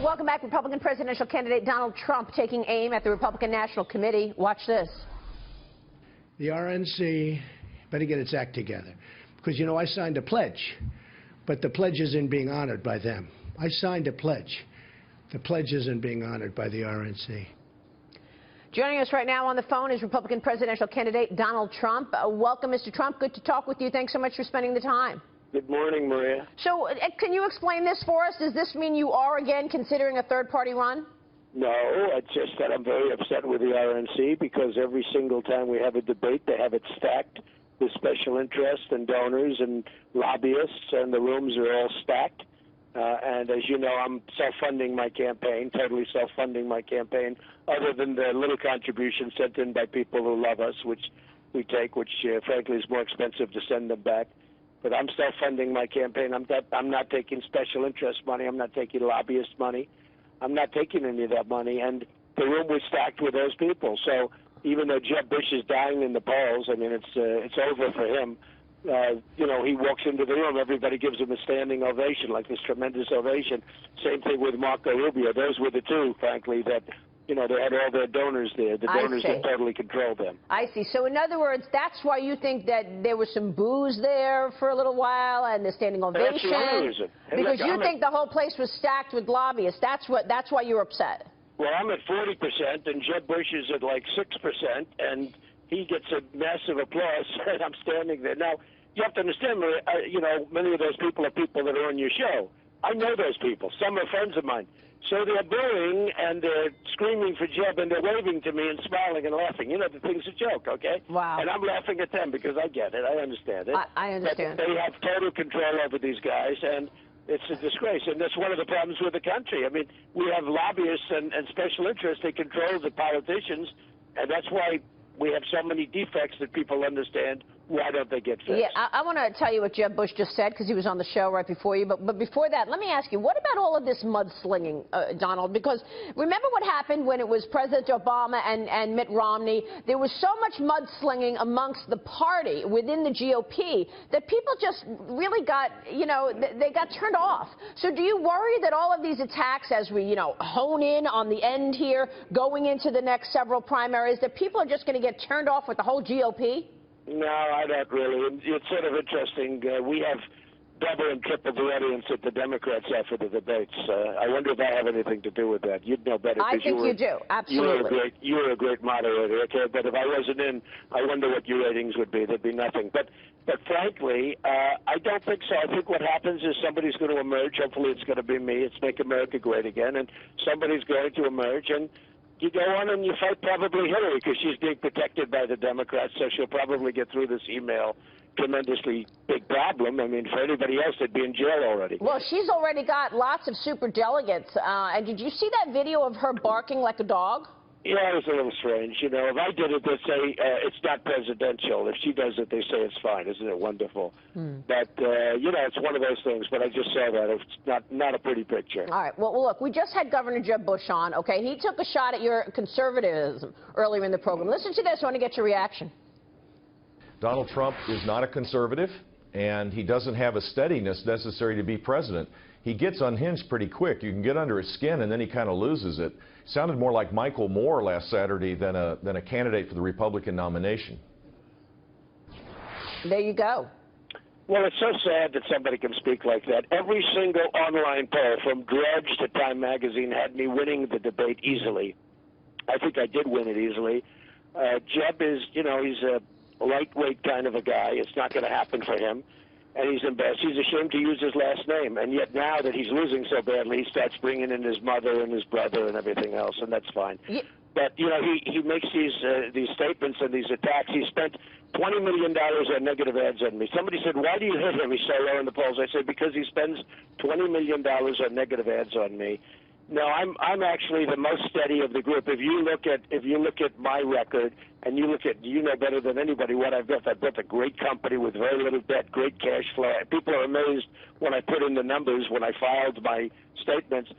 Welcome back. Republican presidential candidate Donald Trump taking aim at the Republican National Committee. Watch this. The RNC better get its act together. Because, you know, I signed a pledge, but the pledge isn't being honored by them. I signed a pledge. The pledge isn't being honored by the RNC. Joining us right now on the phone is Republican presidential candidate Donald Trump. Welcome, Mr. Trump. Good to talk with you. Thanks so much for spending the time. Good morning, Maria. So can you explain this for us? Does this mean you are again considering a third-party run? No, it's just that I'm very upset with the RNC because every single time we have a debate, they have it stacked with special interests and donors and lobbyists, and the rooms are all stacked. And as you know, I'm self-funding my campaign, totally self-funding my campaign, other than the little contributions sent in by people who love us, which we take, which frankly is more expensive to send them back. But I'm self-funding my campaign. I'm not taking special interest money. I'm not taking lobbyist money. I'm not taking any of that money. And the room was stacked with those people. So even though Jeb Bush is dying in the polls, I mean, it's over for him. You know, he walks into the room, everybody gives him a standing ovation, like this tremendous ovation. Same thing with Marco Rubio. Those were the two, frankly, that, you know, they had all their donors there, the donors that totally controlled them. I see. So in other words, that's why you think that there was some booze there for a little while and the standing ovation? That's the only reason. Because you think the whole place was stacked with lobbyists. That's why you're upset. Well, I'm at 40%, and Jeb Bush is at like 6%, and he gets a massive applause, and I'm standing there. Now, you have to understand, you know, many of those people are people that are on your show. I know those people. Some are friends of mine. So they're booing, and they're screaming for Jeb, and they're waving to me and smiling and laughing. You know, the thing's a joke, okay? Wow. And I'm laughing at them because I get it. I understand it. I understand. But they have total control over these guys, and it's a disgrace. And that's one of the problems with the country. I mean, we have lobbyists and special interests. They control the politicians, and that's why we have so many defects that people understand. Why don't they get fixed? Yeah, I want to tell you what Jeb Bush just said because he was on the show right before you. But before that, let me ask you, what about all of this mudslinging, Donald? Because remember what happened when it was President Obama and Mitt Romney? There was so much mudslinging amongst the party within the GOP that people just really got, you know, they got turned off. So do you worry that all of these attacks, as we, you know, hone in on the end here, going into the next several primaries, that people are just going to get turned off with the whole GOP? No, I don't really. It's sort of interesting. We have double and triple the audience that the Democrats have for the debates. I wonder if I have anything to do with that. You'd know better. I think you do. Absolutely. You were a great moderator, okay? But if I wasn't in, I wonder what your ratings would be. There'd be nothing. But frankly, I don't think so. I think what happens is somebody's going to emerge. Hopefully it's going to be me. It's Make America Great Again. And somebody's going to emerge. And you go on and you fight probably Hillary because she's being protected by the Democrats, so she'll probably get through this email. Tremendously big problem. I mean, for anybody else, they'd be in jail already. Well, she's already got lots of super delegates. And did you see that video of her barking like a dog? Yeah, it was a little strange. You know, if I did it, they'd say it's not presidential. If she does it, they say it's fine. Isn't it wonderful? But, you know, it's one of those things. But I just saw that. It's not a pretty picture. All right. Well, look, we just had Governor Jeb Bush on, okay? He took a shot at your conservatism earlier in the program. Listen to this. I want to get your reaction. Donald Trump is not a conservative, and he doesn't have a steadiness necessary to be president. He gets unhinged pretty quick. You can get under his skin, and then he kind of loses it. Sounded more like Michael Moore last Saturday than a candidate for the Republican nomination. There you go. Well, it's so sad that somebody can speak like that. Every single online poll, from Drudge to Time Magazine, had me winning the debate easily. I think I did win it easily. Jeb is, you know, he's a lightweight kind of a guy. It's not going to happen for him. And he's embarrassed. He's ashamed to use his last name. And yet now that he's losing so badly, he starts bringing in his mother and his brother and everything else, and that's fine. Yeah. But, you know, he makes these statements and these attacks. He spent $20 million on negative ads on me. Somebody said, why do you hit him? He's so low in the polls. I said, because he spends $20 million on negative ads on me. No, I'm actually the most steady of the group. If you look at my record, and you know better than anybody what I've built. I've built a great company with very little debt, great cash flow. People are amazed when I put in the numbers when I filed my statements.